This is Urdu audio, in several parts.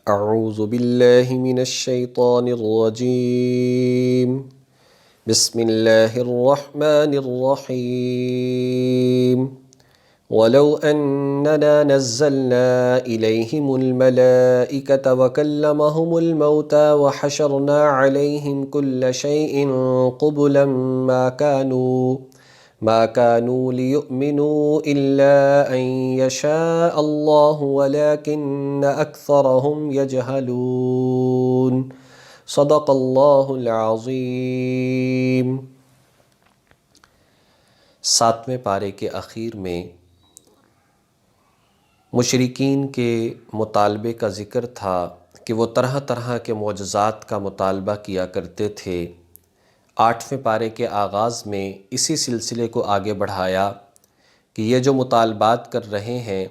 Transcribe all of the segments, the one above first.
اعوذ باللہ من الشیطان الرجیم بسم اللہ الرحمن الرحیم ولو اننا نزلنا الیہم الملائکۃ وکلمہم الموتى وحشرنا علیہم کل شیء قبلا ما كانوا ليؤمنوا إلا أن يشاء الله ولكن أكثرهم يجهلون صدق اللہ العظیم۔ 7ویں پارے کے اخیر میں مشرکین کے مطالبے کا ذکر تھا کہ وہ طرح طرح کے معجزات کا مطالبہ کیا کرتے تھے۔ 8ویں پارے کے آغاز میں اسی سلسلے کو آگے بڑھایا کہ یہ جو مطالبات کر رہے ہیں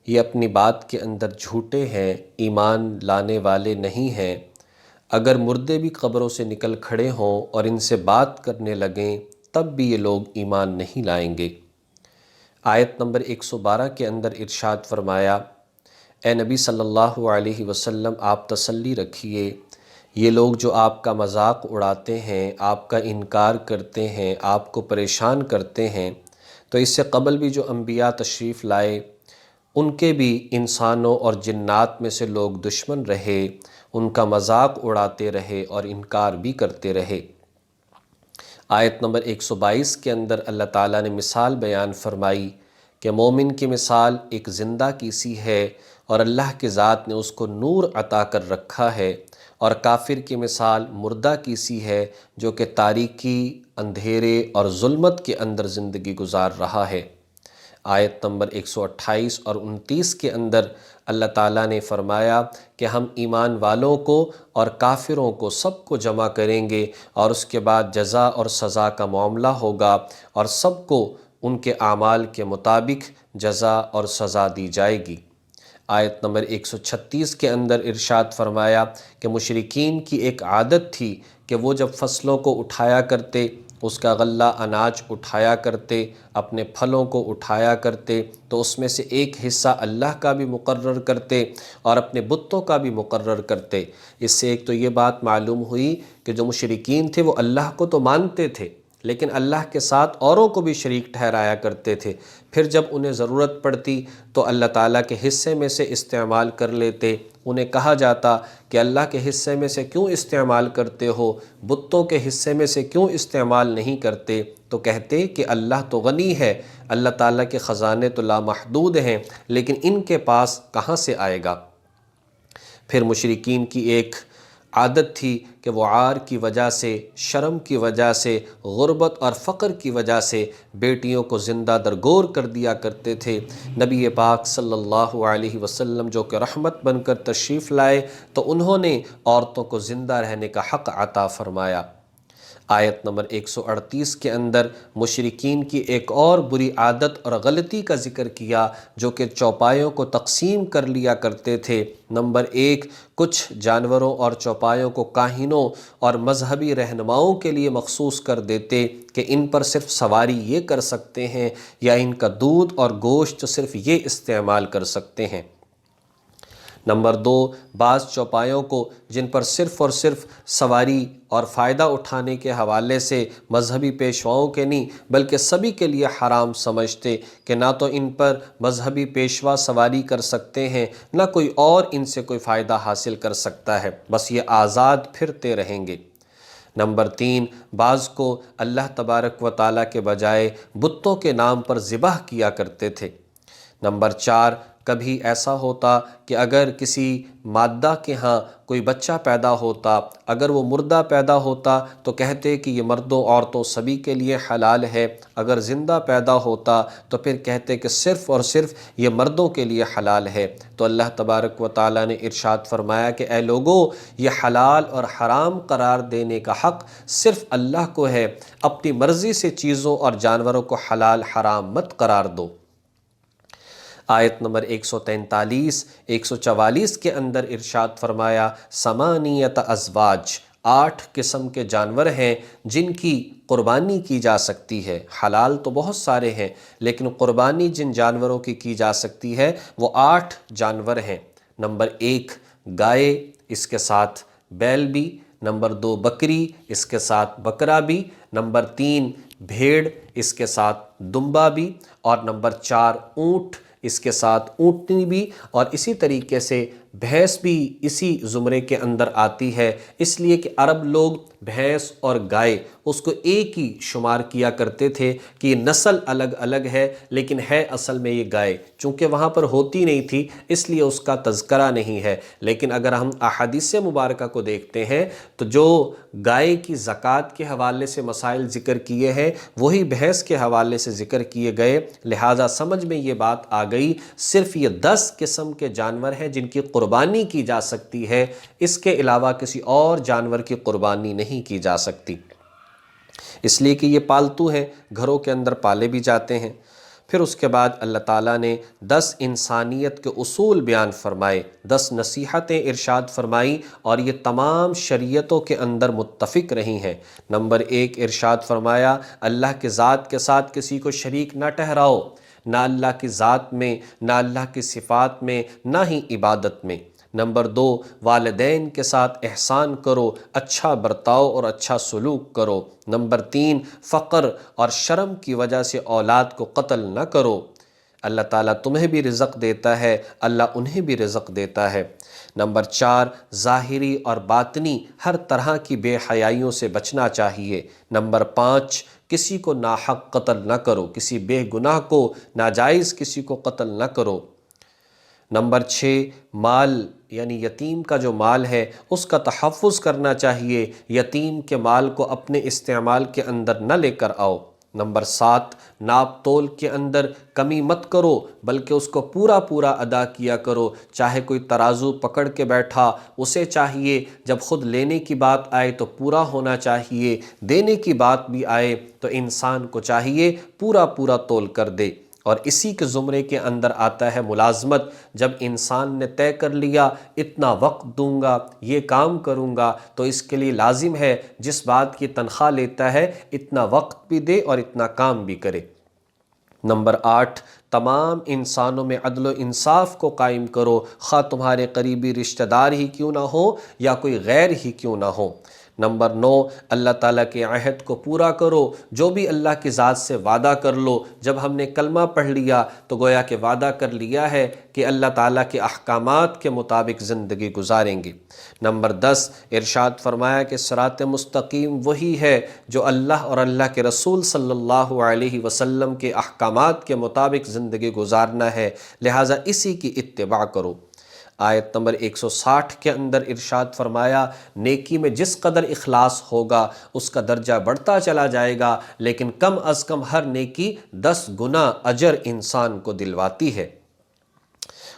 یہ اپنی بات کے اندر جھوٹے ہیں، ایمان لانے والے نہیں ہیں۔ اگر مردے بھی قبروں سے نکل کھڑے ہوں اور ان سے بات کرنے لگیں تب بھی یہ لوگ ایمان نہیں لائیں گے۔ آیت نمبر 112 کے اندر ارشاد فرمایا، اے نبی صلی اللہ علیہ وسلم آپ تسلی رکھیے، یہ لوگ جو آپ کا مذاق اڑاتے ہیں، آپ کا انکار کرتے ہیں، آپ کو پریشان کرتے ہیں، تو اس سے قبل بھی جو انبیاء تشریف لائے ان کے بھی انسانوں اور جنات میں سے لوگ دشمن رہے، ان کا مذاق اڑاتے رہے اور انکار بھی کرتے رہے۔ آیت نمبر 122 کے اندر اللہ تعالیٰ نے مثال بیان فرمائی کہ مومن کی مثال ایک زندہ کی سی ہے اور اللہ کی ذات نے اس کو نور عطا کر رکھا ہے، اور کافر کی مثال مردہ کی سی ہے جو کہ تاریکی، اندھیرے اور ظلمت کے اندر زندگی گزار رہا ہے۔ آیت نمبر 128 اور 29 کے اندر اللہ تعالیٰ نے فرمایا کہ ہم ایمان والوں کو اور کافروں کو سب کو جمع کریں گے اور اس کے بعد جزا اور سزا کا معاملہ ہوگا اور سب کو ان کے اعمال کے مطابق جزا اور سزا دی جائے گی۔ آیت نمبر 136 کے اندر ارشاد فرمایا کہ مشرکین کی ایک عادت تھی کہ وہ جب فصلوں کو اٹھایا کرتے، اس کا غلہ اناج اٹھایا کرتے، اپنے پھلوں کو اٹھایا کرتے، تو اس میں سے ایک حصہ اللہ کا بھی مقرر کرتے اور اپنے بتوں کا بھی مقرر کرتے۔ اس سے ایک تو یہ بات معلوم ہوئی کہ جو مشرکین تھے وہ اللہ کو تو مانتے تھے لیکن اللہ کے ساتھ اوروں کو بھی شریک ٹھہرایا کرتے تھے۔ پھر جب انہیں ضرورت پڑتی تو اللہ تعالیٰ کے حصے میں سے استعمال کر لیتے۔ انہیں کہا جاتا کہ اللہ کے حصے میں سے کیوں استعمال کرتے ہو، بتوں کے حصے میں سے کیوں استعمال نہیں کرتے؟ تو کہتے کہ اللہ تو غنی ہے، اللہ تعالیٰ کے خزانے تو لامحدود ہیں، لیکن ان کے پاس کہاں سے آئے گا؟ پھر مشرکین کی ایک عادت تھی کہ وہ عار کی وجہ سے، شرم کی وجہ سے، غربت اور فقر کی وجہ سے بیٹیوں کو زندہ درگور کر دیا کرتے تھے۔ نبی پاک صلی اللہ علیہ وسلم جو کہ رحمت بن کر تشریف لائے تو انہوں نے عورتوں کو زندہ رہنے کا حق عطا فرمایا۔ آیت نمبر 138 کے اندر مشرکین کی ایک اور بری عادت اور غلطی کا ذکر کیا جو کہ چوپایوں کو تقسیم کر لیا کرتے تھے۔ نمبر 1، کچھ جانوروں اور چوپایوں کو کاہنوں اور مذہبی رہنماؤں کے لیے مخصوص کر دیتے کہ ان پر صرف سواری یہ کر سکتے ہیں یا ان کا دودھ اور گوشت صرف یہ استعمال کر سکتے ہیں۔ نمبر 2، بعض چوپایوں کو جن پر صرف اور صرف سواری اور فائدہ اٹھانے کے حوالے سے مذہبی پیشواؤں کے نہیں بلکہ سبھی کے لیے حرام سمجھتے کہ نہ تو ان پر مذہبی پیشوا سواری کر سکتے ہیں نہ کوئی اور ان سے کوئی فائدہ حاصل کر سکتا ہے، بس یہ آزاد پھرتے رہیں گے۔ نمبر 3، بعض کو اللہ تبارک و تعالیٰ کے بجائے بتوں کے نام پر ذبح کیا کرتے تھے۔ نمبر 4، کبھی ایسا ہوتا کہ اگر کسی مادہ کے ہاں کوئی بچہ پیدا ہوتا، اگر وہ مردہ پیدا ہوتا تو کہتے کہ یہ مردوں عورتوں سبھی کے لیے حلال ہے، اگر زندہ پیدا ہوتا تو پھر کہتے کہ صرف اور صرف یہ مردوں کے لیے حلال ہے۔ تو اللہ تبارک و تعالیٰ نے ارشاد فرمایا کہ اے لوگو، یہ حلال اور حرام قرار دینے کا حق صرف اللہ کو ہے، اپنی مرضی سے چیزوں اور جانوروں کو حلال حرام مت قرار دو۔ آیت نمبر 143 144 کے اندر ارشاد فرمایا، ثمانیۃ ازواج، 8 قسم کے جانور ہیں جن کی قربانی کی جا سکتی ہے۔ حلال تو بہت سارے ہیں لیکن قربانی جن جانوروں کی جا سکتی ہے وہ 8 جانور ہیں۔ نمبر 1، گائے اس کے ساتھ بیل بھی، نمبر 2 بکری اس کے ساتھ بکرا بھی، نمبر 3 بھیڑ اس کے ساتھ دمبا بھی، اور نمبر 4 اونٹ اس کے ساتھ اونٹنی بھی، اور اسی طریقے سے بھینس بھی اسی زمرے کے اندر آتی ہے، اس لیے کہ عرب لوگ بھینس اور گائے اس کو ایک ہی شمار کیا کرتے تھے کہ یہ نسل الگ الگ ہے لیکن ہے اصل میں یہ گائے، چونکہ وہاں پر ہوتی نہیں تھی اس لیے اس کا تذکرہ نہیں ہے۔ لیکن اگر ہم احادیث مبارکہ کو دیکھتے ہیں تو جو گائے کی زکوٰۃ کے حوالے سے مسائل ذکر کیے ہیں وہی بھینس کے حوالے سے ذکر کیے گئے، لہٰذا سمجھ میں یہ بات آ گئی صرف یہ 10 قسم کے جانور ہیں جن کی قربانی کی جا سکتی ہے، اس کے علاوہ کسی اور جانور کی قربانی نہیں کی جا سکتی، اس لیے کہ یہ پالتو ہیں، گھروں کے اندر پالے بھی جاتے ہیں۔ پھر اس کے بعد اللہ تعالیٰ نے 10 انسانیت کے اصول بیان فرمائے، 10 نصیحتیں ارشاد فرمائی، اور یہ تمام شریعتوں کے اندر متفق رہی ہیں۔ نمبر 1 ارشاد فرمایا اللہ کے ذات کے ساتھ کسی کو شریک نہ ٹھہراؤ، نہ اللہ کی ذات میں، نہ اللہ کی صفات میں، نہ ہی عبادت میں۔ نمبر 2 والدین کے ساتھ احسان کرو، اچھا برتاؤ اور اچھا سلوک کرو۔ نمبر 3 فقر اور شرم کی وجہ سے اولاد کو قتل نہ کرو، اللہ تعالیٰ تمہیں بھی رزق دیتا ہے، اللہ انہیں بھی رزق دیتا ہے۔ نمبر 4 ظاہری اور باطنی ہر طرح کی بے حیائیوں سے بچنا چاہیے۔ نمبر 5 کسی کو ناحق قتل نہ کرو، کسی بے گناہ کو ناجائز کسی کو قتل نہ کرو۔ نمبر 6 مال یعنی یتیم کا جو مال ہے اس کا تحفظ کرنا چاہیے، یتیم کے مال کو اپنے استعمال کے اندر نہ لے کر آؤ۔ نمبر 7 ناپ تول کے اندر کمی مت کرو بلکہ اس کو پورا پورا ادا کیا کرو، چاہے کوئی ترازو پکڑ کے بیٹھا اسے چاہیے جب خود لینے کی بات آئے تو پورا ہونا چاہیے، دینے کی بات بھی آئے تو انسان کو چاہیے پورا پورا تول کر دے۔ اور اسی کے زمرے کے اندر آتا ہے ملازمت، جب انسان نے طے کر لیا اتنا وقت دوں گا، یہ کام کروں گا، تو اس کے لیے لازم ہے جس بات کی تنخواہ لیتا ہے اتنا وقت بھی دے اور اتنا کام بھی کرے۔ نمبر 8 تمام انسانوں میں عدل و انصاف کو قائم کرو، خواہ تمہارے قریبی رشتہ دار ہی کیوں نہ ہو یا کوئی غیر ہی کیوں نہ ہو۔ نمبر 9 اللہ تعالیٰ کے عہد کو پورا کرو، جو بھی اللہ کی ذات سے وعدہ کر لو۔ جب ہم نے کلمہ پڑھ لیا تو گویا کہ وعدہ کر لیا ہے کہ اللہ تعالیٰ کے احکامات کے مطابق زندگی گزاریں گے۔ نمبر 10 ارشاد فرمایا کہ صراط مستقیم وہی ہے جو اللہ اور اللہ کے رسول صلی اللہ علیہ وسلم کے احکامات کے مطابق زندگی گزارنا ہے، لہٰذا اسی کی اتباع کرو۔ آیت نمبر 160 کے اندر ارشاد فرمایا نیکی میں جس قدر اخلاص ہوگا اس کا درجہ بڑھتا چلا جائے گا، لیکن کم از کم ہر نیکی 10 گنا اجر انسان کو دلواتی ہے۔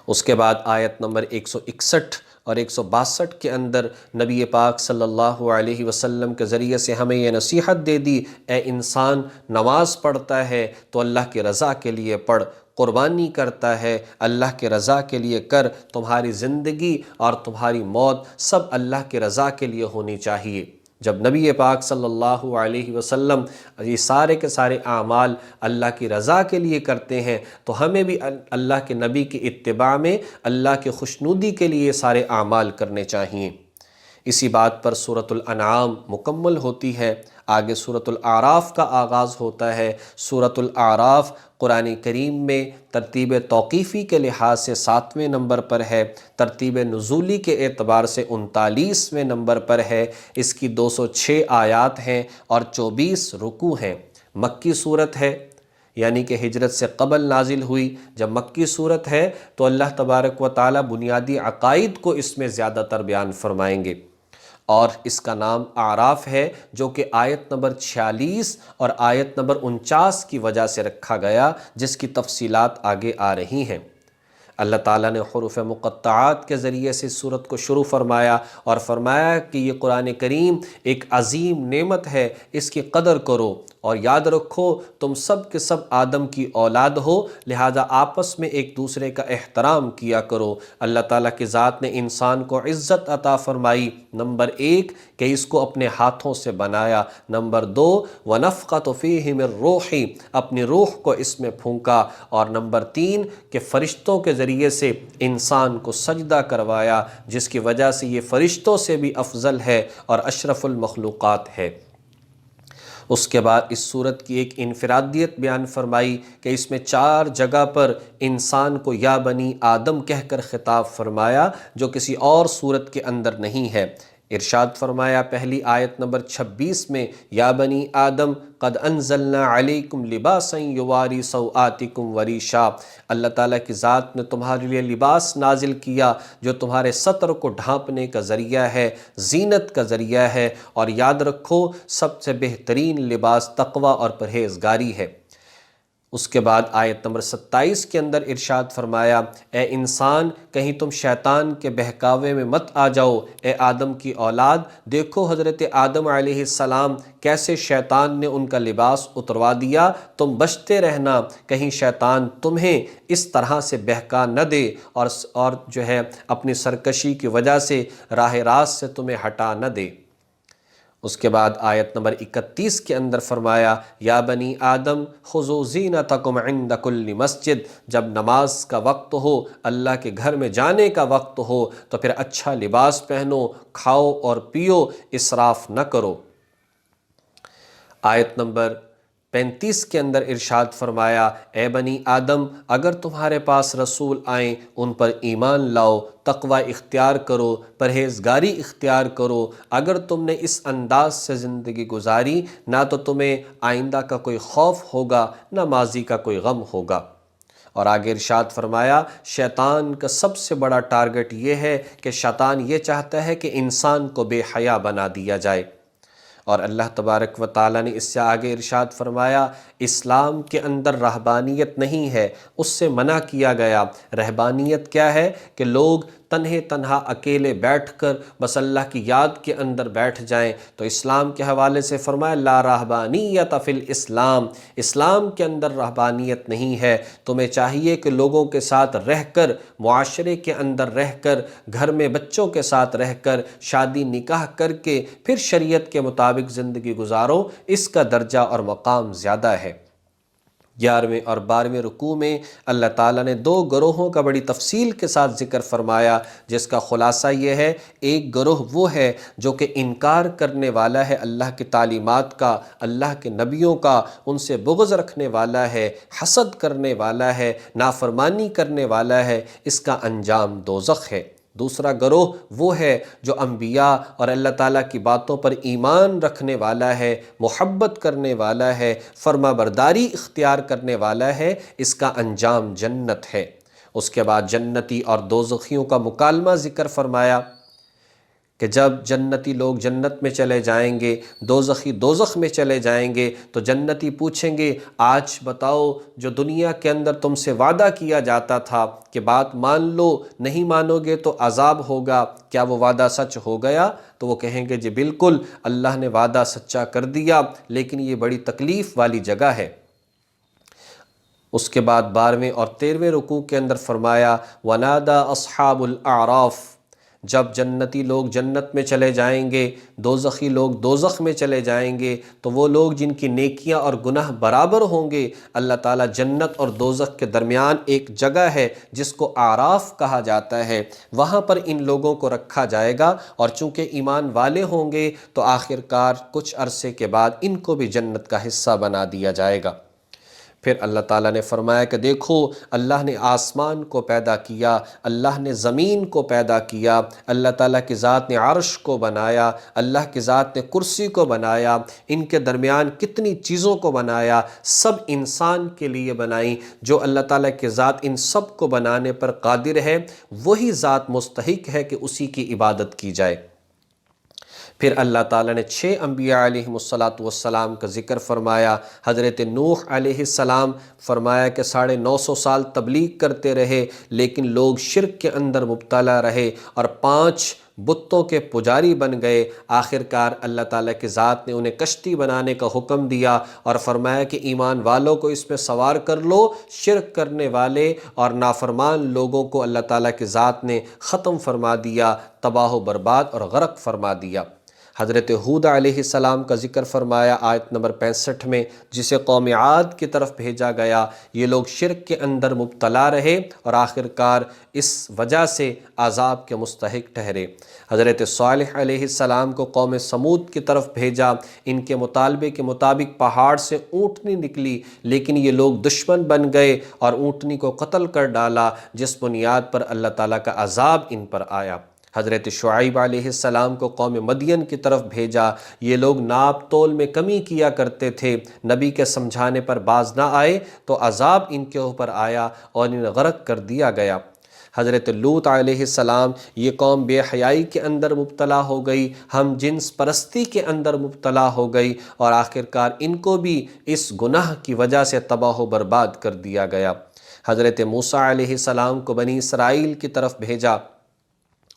اس کے بعد آیت نمبر 161 اور 162 کے اندر نبی پاک صلی اللہ علیہ وسلم کے ذریعے سے ہمیں یہ نصیحت دے دی، اے انسان نماز پڑھتا ہے تو اللہ کی رضا کے لیے پڑھ، قربانی کرتا ہے اللہ کے رضا کے لیے کر، تمہاری زندگی اور تمہاری موت سب اللہ کے رضا کے لیے ہونی چاہیے۔ جب نبی پاک صلی اللہ علیہ وسلم یہ سارے کے سارے اعمال اللہ کی رضا کے لیے کرتے ہیں تو ہمیں بھی اللہ کے نبی کی اتباع میں اللہ کے خوشنودی کے لیے سارے اعمال کرنے چاہیے۔ اسی بات پر سورۃ الانعام مکمل ہوتی ہے، آگے سورۃ الاعراف کا آغاز ہوتا ہے۔ سورۃ الاعراف قرآن کریم میں ترتیب توقیفی کے لحاظ سے 7ویں نمبر پر ہے، ترتیب نزولی کے اعتبار سے 39ویں نمبر پر ہے، اس کی 206 آیات ہیں اور 24 رکوع ہیں۔ مکی صورت ہے یعنی کہ ہجرت سے قبل نازل ہوئی۔ جب مکی صورت ہے تو اللہ تبارک و تعالی بنیادی عقائد کو اس میں زیادہ تر بیان فرمائیں گے، اور اس کا نام اعراف ہے جو کہ آیت نمبر 46 اور آیت نمبر 49 کی وجہ سے رکھا گیا، جس کی تفصیلات آگے آ رہی ہیں۔ اللہ تعالیٰ نے حروف مقطعات کے ذریعے سے سورت کو شروع فرمایا اور فرمایا کہ یہ قرآن کریم ایک عظیم نعمت ہے، اس کی قدر کرو اور یاد رکھو تم سب کے سب آدم کی اولاد ہو، لہذا آپس میں ایک دوسرے کا احترام کیا کرو۔ اللہ تعالیٰ کی ذات نے انسان کو عزت عطا فرمائی، نمبر 1 کہ اس کو اپنے ہاتھوں سے بنایا، نمبر 2 وَنَفْخَتُ فِيهِ مِن رُوحِي، اپنی روح کو اس میں پھونکا، اور نمبر 3 کہ فرشتوں کے ذریعے سے انسان کو سجدہ کروایا، جس کی وجہ سے یہ فرشتوں سے بھی افضل ہے اور اشرف المخلوقات ہے۔ اس کے بعد اس صورت کی ایک انفرادیت بیان فرمائی کہ اس میں 4 جگہ پر انسان کو یا بنی آدم کہہ کر خطاب فرمایا، جو کسی اور صورت کے اندر نہیں ہے۔ ارشاد فرمایا پہلی آیت نمبر 26 میں یا بنی آدم قد انزلنا علیکم لباسا یواری سوآتکم وریشا، اللہ تعالیٰ کی ذات نے تمہارے لیے لباس نازل کیا جو تمہارے سطر کو ڈھانپنے کا ذریعہ ہے، زینت کا ذریعہ ہے، اور یاد رکھو سب سے بہترین لباس تقوی اور پرہیزگاری ہے۔ اس کے بعد آیت نمبر 27 کے اندر ارشاد فرمایا اے انسان کہیں تم شیطان کے بہکاوے میں مت آ جاؤ، اے آدم کی اولاد، دیکھو حضرت آدم علیہ السلام کیسے شیطان نے ان کا لباس اتروا دیا، تم بچتے رہنا کہیں شیطان تمہیں اس طرح سے بہکا نہ دے اور جو ہے اپنی سرکشی کی وجہ سے راہ راست سے تمہیں ہٹا نہ دے۔ اس کے بعد آیت نمبر 31 کے اندر فرمایا یا بنی آدم خذوا زینتکم عند کل مسجد، جب نماز کا وقت ہو، اللہ کے گھر میں جانے کا وقت ہو تو پھر اچھا لباس پہنو، کھاؤ اور پیو، اسراف نہ کرو۔ آیت نمبر 35 کے اندر ارشاد فرمایا اے بنی آدم اگر تمہارے پاس رسول آئیں ان پر ایمان لاؤ، تقوی اختیار کرو، پرہیزگاری اختیار کرو۔ اگر تم نے اس انداز سے زندگی گزاری نہ تو تمہیں آئندہ کا کوئی خوف ہوگا نہ ماضی کا کوئی غم ہوگا۔ اور آگے ارشاد فرمایا شیطان کا سب سے بڑا ٹارگٹ یہ ہے کہ شیطان یہ چاہتا ہے کہ انسان کو بے حیا بنا دیا جائے، اور اللہ تبارک و تعالیٰ نے اس سے آگے ارشاد فرمایا اسلام کے اندر رہبانیت نہیں ہے، اس سے منع کیا گیا۔ رہبانیت کیا ہے کہ لوگ تنہا اکیلے بیٹھ کر بس اللہ کی یاد کے اندر بیٹھ جائیں، تو اسلام کے حوالے سے فرمایا لا رہبانیت فی الاسلام، اسلام کے اندر رہبانیت نہیں ہے۔ تمہیں چاہیے کہ لوگوں کے ساتھ رہ کر، معاشرے کے اندر رہ کر، گھر میں بچوں کے ساتھ رہ کر، شادی نکاح کر کے پھر شریعت کے مطابق زندگی گزارو، اس کا درجہ اور مقام زیادہ ہے۔ 11ویں اور 12ویں رکوع میں اللہ تعالیٰ نے 2 گروہوں کا بڑی تفصیل کے ساتھ ذکر فرمایا، جس کا خلاصہ یہ ہے ایک گروہ وہ ہے جو کہ انکار کرنے والا ہے اللہ کی تعلیمات کا، اللہ کے نبیوں کا، ان سے بغض رکھنے والا ہے، حسد کرنے والا ہے، نافرمانی کرنے والا ہے، اس کا انجام دوزخ ہے۔ دوسرا گروہ وہ ہے جو انبیاء اور اللہ تعالیٰ کی باتوں پر ایمان رکھنے والا ہے، محبت کرنے والا ہے، فرما برداری اختیار کرنے والا ہے، اس کا انجام جنت ہے۔ اس کے بعد جنتی اور دوزخیوں کا مکالمہ ذکر فرمایا کہ جب جنتی لوگ جنت میں چلے جائیں گے، دوزخی دوزخ میں چلے جائیں گے، تو جنتی پوچھیں گے آج بتاؤ جو دنیا کے اندر تم سے وعدہ کیا جاتا تھا کہ بات مان لو، نہیں مانو گے تو عذاب ہوگا، کیا وہ وعدہ سچ ہو گیا؟ تو وہ کہیں گے جی بالکل اللہ نے وعدہ سچا کر دیا، لیکن یہ بڑی تکلیف والی جگہ ہے۔ اس کے بعد 12ویں اور 13ویں رکوع کے اندر فرمایا وَنَادَى أَصْحَابُ الْأَعْرَافِ، جب جنتی لوگ جنت میں چلے جائیں گے، دوزخی لوگ دوزخ میں چلے جائیں گے، تو وہ لوگ جن کی نیکیاں اور گناہ برابر ہوں گے، اللہ تعالیٰ جنت اور دوزخ کے درمیان ایک جگہ ہے جس کو اعراف کہا جاتا ہے، وہاں پر ان لوگوں کو رکھا جائے گا، اور چونکہ ایمان والے ہوں گے تو آخرکار کچھ عرصے کے بعد ان کو بھی جنت کا حصہ بنا دیا جائے گا۔ پھر اللہ تعالیٰ نے فرمایا کہ دیکھو اللہ نے آسمان کو پیدا کیا، اللہ نے زمین کو پیدا کیا، اللہ تعالیٰ کی ذات نے عرش کو بنایا، اللہ کی ذات نے کرسی کو بنایا، ان کے درمیان کتنی چیزوں کو بنایا، سب انسان کے لیے بنائیں۔ جو اللہ تعالیٰ کی ذات ان سب کو بنانے پر قادر ہے، وہی ذات مستحق ہے کہ اسی کی عبادت کی جائے۔ پھر اللہ تعالیٰ نے 6 انبیاء علیہم السلام کا ذکر فرمایا۔ حضرت نوح علیہ السلام فرمایا کہ 950 سال تبلیغ کرتے رہے، لیکن لوگ شرک کے اندر مبتلا رہے، اور 5 بتوں کے پجاری بن گئے۔ آخر کار اللہ تعالیٰ کی ذات نے انہیں کشتی بنانے کا حکم دیا اور فرمایا کہ ایمان والوں کو اس پہ سوار کر لو۔ شرک کرنے والے اور نافرمان لوگوں کو اللہ تعالیٰ کی ذات نے ختم فرما دیا، تباہ و برباد اور غرق فرما دیا۔ حضرت ہود علیہ السلام کا ذکر فرمایا آیت نمبر 65 میں، جسے قوم عاد کی طرف بھیجا گیا۔ یہ لوگ شرک کے اندر مبتلا رہے اور آخر کار اس وجہ سے عذاب کے مستحق ٹھہرے۔ حضرت صالح علیہ السلام کو قوم سمود کی طرف بھیجا۔ ان کے مطالبے کے مطابق پہاڑ سے اونٹنی نکلی، لیکن یہ لوگ دشمن بن گئے اور اونٹنی کو قتل کر ڈالا، جس بنیاد پر اللہ تعالیٰ کا عذاب ان پر آیا۔ حضرت شعیب علیہ السلام کو قوم مدین کی طرف بھیجا۔ یہ لوگ ناپ تول میں کمی کیا کرتے تھے، نبی کے سمجھانے پر باز نہ آئے تو عذاب ان کے اوپر آیا اور انہیں غرق کر دیا گیا۔ حضرت لوط علیہ السلام، یہ قوم بے حیائی کے اندر مبتلا ہو گئی، ہم جنس پرستی کے اندر مبتلا ہو گئی اور آخرکار ان کو بھی اس گناہ کی وجہ سے تباہ و برباد کر دیا گیا۔ حضرت موسیٰ علیہ السلام کو بنی اسرائیل کی طرف بھیجا،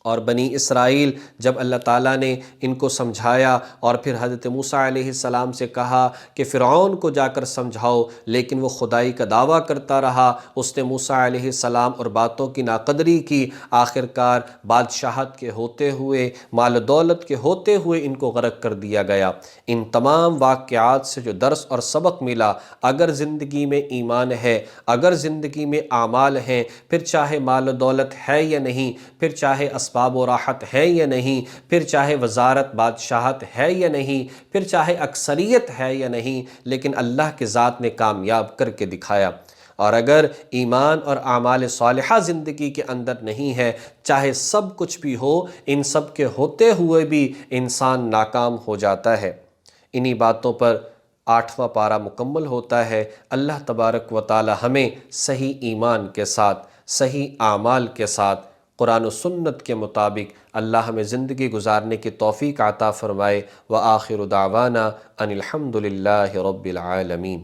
اور بنی اسرائیل جب اللہ تعالیٰ نے ان کو سمجھایا اور پھر حضرت موسیٰ علیہ السلام سے کہا کہ فرعون کو جا کر سمجھاؤ، لیکن وہ خدائی کا دعویٰ کرتا رہا۔ اس نے موسیٰ علیہ السلام اور باتوں کی ناقدری کی۔ آخرکار بادشاہت کے ہوتے ہوئے، مال و دولت کے ہوتے ہوئے ان کو غرق کر دیا گیا۔ ان تمام واقعات سے جو درس اور سبق ملا، اگر زندگی میں ایمان ہے، اگر زندگی میں اعمال ہیں، پھر چاہے مال و دولت ہے یا نہیں، پھر چاہے اسباب و راحت ہے یا نہیں، پھر چاہے وزارت بادشاہت ہے یا نہیں، پھر چاہے اکثریت ہے یا نہیں، لیکن اللہ کی ذات نے کامیاب کر کے دکھایا۔ اور اگر ایمان اور اعمال صالحہ زندگی کے اندر نہیں ہے، چاہے سب کچھ بھی ہو، ان سب کے ہوتے ہوئے بھی انسان ناکام ہو جاتا ہے۔ انہی باتوں پر 8واں پارہ مکمل ہوتا ہے۔ اللہ تبارک و تعالی ہمیں صحیح ایمان کے ساتھ، صحیح اعمال کے ساتھ، قرآن و سنت کے مطابق اللہ ہمیں زندگی گزارنے کی توفیق عطا فرمائے۔ وآخر دعوانا ان الحمد للہ رب العالمین۔